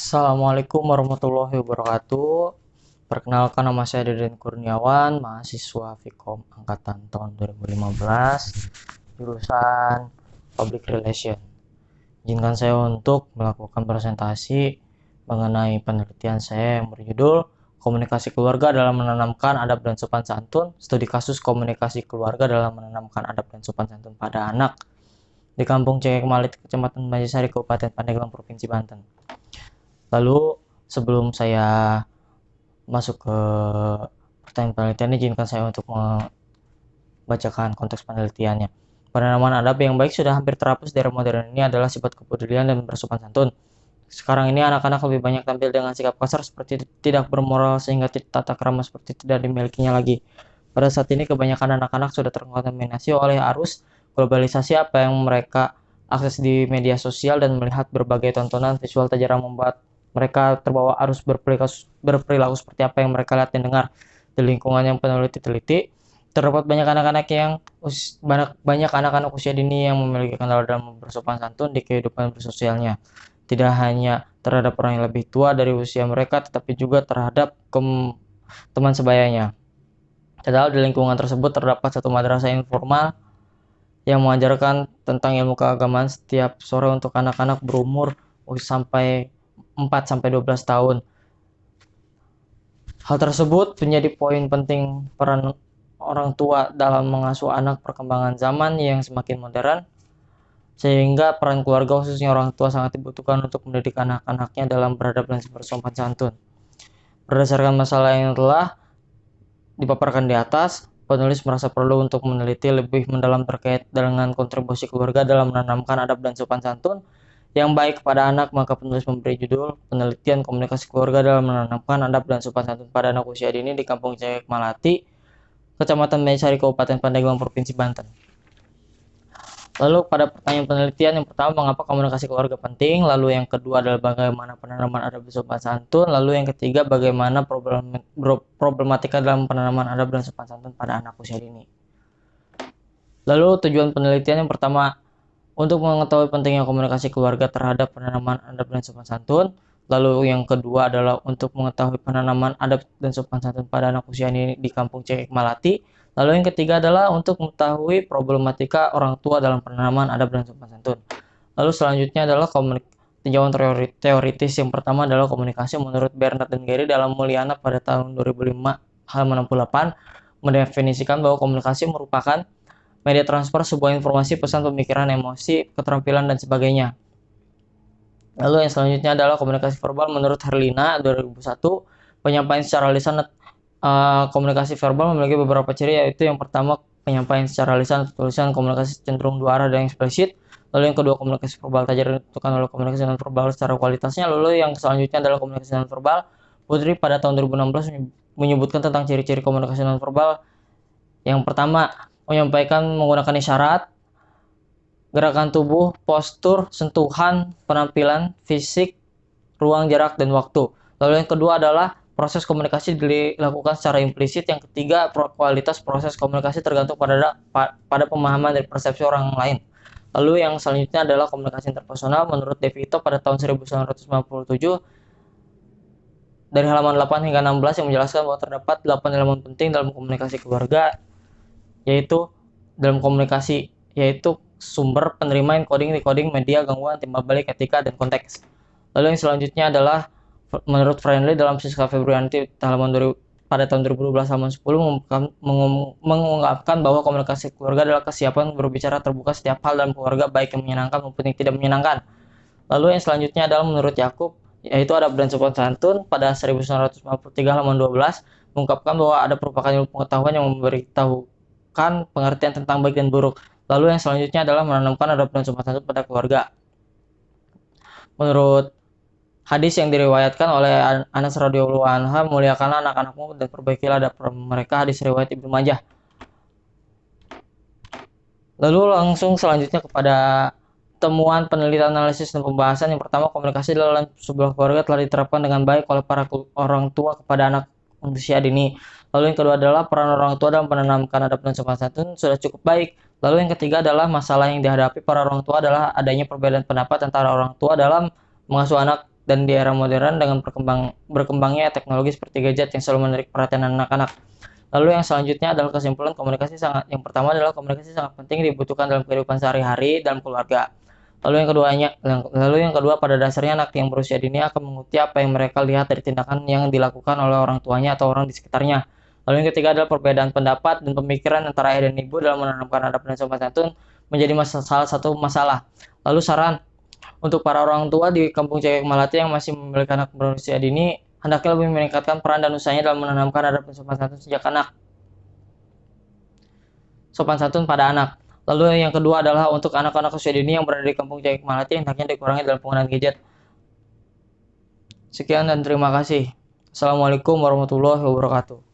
Assalamualaikum warahmatullahi wabarakatuh. Perkenalkan, nama saya Deden Kurniawan, mahasiswa Vkom angkatan tahun 2015, jurusan Public Relation. Izinkan saya untuk melakukan presentasi mengenai penelitian saya yang berjudul Komunikasi Keluarga dalam Menanamkan Adab dan Sopan Santun, studi kasus komunikasi keluarga dalam menanamkan adab dan sopan santun pada anak di Kampung Cengkek Malit, Kecamatan Banjarsari, Kabupaten Pandeglang, Provinsi Banten. Lalu sebelum saya masuk ke pertanyaan penelitian, izinkan saya untuk membacakan konteks penelitiannya. Penanaman adab yang baik sudah hampir terhapus di era modern ini adalah sifat kepedulian dan bersopan santun. Sekarang ini anak-anak lebih banyak tampil dengan sikap kasar seperti tidak bermoral sehingga tata krama seperti tidak dimilikinya lagi. Pada saat ini kebanyakan anak-anak sudah terkontaminasi oleh arus globalisasi apa yang mereka akses di media sosial dan melihat berbagai tontonan visual tak jarang membuat mereka terbawa arus berperilaku seperti apa yang mereka lihat dan dengar. Di lingkungan yang penuh teliti, terdapat banyak anak-anak usia dini yang memiliki kendala dalam bersopan santun di kehidupan bersosialnya. Tidak hanya terhadap orang yang lebih tua dari usia mereka, tetapi juga terhadap teman sebayanya. Padahal di lingkungan tersebut terdapat satu madrasah informal yang mengajarkan tentang ilmu keagamaan setiap sore untuk anak-anak berumur sampai 4-12 tahun. Hal tersebut menjadi poin penting peran orang tua dalam mengasuh anak perkembangan zaman yang semakin modern, sehingga peran keluarga khususnya orang tua sangat dibutuhkan untuk mendidik anak-anaknya dalam beradab dan bersopan santun. Berdasarkan masalah yang telah dipaparkan di atas, penulis merasa perlu untuk meneliti lebih mendalam terkait dengan kontribusi keluarga dalam menanamkan adab dan sopan santun yang baik kepada anak. Maka penulis memberi judul Penelitian Komunikasi Keluarga dalam Menanamkan Adab dan Sopan Santun pada Anak Usia Dini di Kampung Cengkek Malati, Kecamatan Banjarsari, Kabupaten Pandeglang, Provinsi Banten. Lalu pada pertanyaan penelitian yang pertama, mengapa komunikasi keluarga penting? Lalu yang kedua adalah bagaimana penanaman adab dan sopan santun. Lalu yang ketiga, bagaimana problematika dalam penanaman adab dan sopan santun pada anak usia dini. Lalu tujuan penelitian yang pertama, untuk mengetahui pentingnya komunikasi keluarga terhadap penanaman adab dan sopan santun. Lalu yang kedua adalah untuk mengetahui penanaman adab dan sopan santun pada anak usia dini di Kampung Cengkek Malati. Lalu yang ketiga adalah untuk mengetahui problematika orang tua dalam penanaman adab dan sopan santun. Lalu selanjutnya adalah tinjauan teoritis. Yang pertama adalah komunikasi menurut Bernard dan Gary dalam Mulyana pada tahun 2005 halaman 68 mendefinisikan bahwa komunikasi merupakan media transfer sebuah informasi, pesan, pemikiran, emosi, keterampilan, dan sebagainya. Lalu yang selanjutnya adalah komunikasi verbal menurut Herlina 2001. Penyampaian secara lisan komunikasi verbal memiliki beberapa ciri, yaitu yang pertama penyampaian secara lisan, tulisan, komunikasi cenderung dua arah dan eksplisit. Lalu yang kedua komunikasi verbal tak jarang ditentukan oleh komunikasi non verbal secara kualitasnya. Lalu yang selanjutnya adalah komunikasi non verbal. Putri pada tahun 2016 menyebutkan tentang ciri-ciri komunikasi non verbal. Yang pertama, menyampaikan menggunakan isyarat, gerakan tubuh, postur, sentuhan, penampilan, fisik, ruang, jarak, dan waktu. Lalu yang kedua adalah proses komunikasi dilakukan secara implisit. Yang ketiga, kualitas proses komunikasi tergantung pada pemahaman dan persepsi orang lain. Lalu yang selanjutnya adalah komunikasi interpersonal menurut DeVito pada tahun 1997 dari halaman 8 hingga 16 yang menjelaskan bahwa terdapat 8 elemen penting dalam komunikasi keluarga, yaitu sumber, penerima, encoding, decoding, media, gangguan, timbal balik, etika, dan konteks. Lalu yang selanjutnya adalah menurut Friendly dalam Siska Febrianti pada tahun 2012 halaman 10 mengungkapkan bahwa komunikasi keluarga adalah kesiapan berbicara terbuka setiap hal dalam keluarga, baik yang menyenangkan maupun yang tidak menyenangkan. Lalu yang selanjutnya adalah menurut Yakub, yaitu adab dan sopan santun pada 1953 halaman 12 mengungkapkan bahwa ada merupakan ilmu pengetahuan yang memberitahukan pengertian tentang baik dan buruk. Lalu yang selanjutnya adalah menanamkan adab dan sopan santun pada keluarga. Menurut hadis yang diriwayatkan oleh Anas radhiyallahu anhu, muliakanlah anak-anakmu dan perbaikilah adab mereka, hadis riwayat Ibnu Majah. Lalu langsung selanjutnya kepada temuan penelitian, analisis, dan pembahasan. Yang pertama, komunikasi dalam sebuah keluarga telah diterapkan dengan baik oleh para orang tua kepada anak usia dini. Lalu yang kedua adalah peran orang tua dalam menanamkan adab dan sopan santun sudah cukup baik. Lalu yang ketiga adalah masalah yang dihadapi para orang tua adalah adanya perbedaan pendapat antara orang tua dalam mengasuh anak dan di era modern dengan berkembangnya teknologi seperti gadget yang selalu menarik perhatian anak-anak. Lalu yang selanjutnya adalah kesimpulan yang pertama adalah komunikasi sangat penting dibutuhkan dalam kehidupan sehari-hari dalam keluarga. Lalu yang kedua, pada dasarnya anak yang berusia dini akan mengikuti apa yang mereka lihat dari tindakan yang dilakukan oleh orang tuanya atau orang di sekitarnya. Lalu yang ketiga adalah perbedaan pendapat dan pemikiran antara ayah dan ibu dalam menanamkan adab dan sopan santun menjadi salah satu masalah. Lalu saran untuk para orang tua di Kampung Cewek Melati yang masih memiliki anak berusia dini, hendaknya lebih meningkatkan peran dan usahanya dalam menanamkan adab dan sopan santun sopan santun pada anak. Lalu yang kedua adalah untuk anak-anak usia dini yang berada di Kampung Cewek Melati, hendaknya dikurangi dalam penggunaan gadget. Sekian dan terima kasih. Assalamualaikum warahmatullahi wabarakatuh.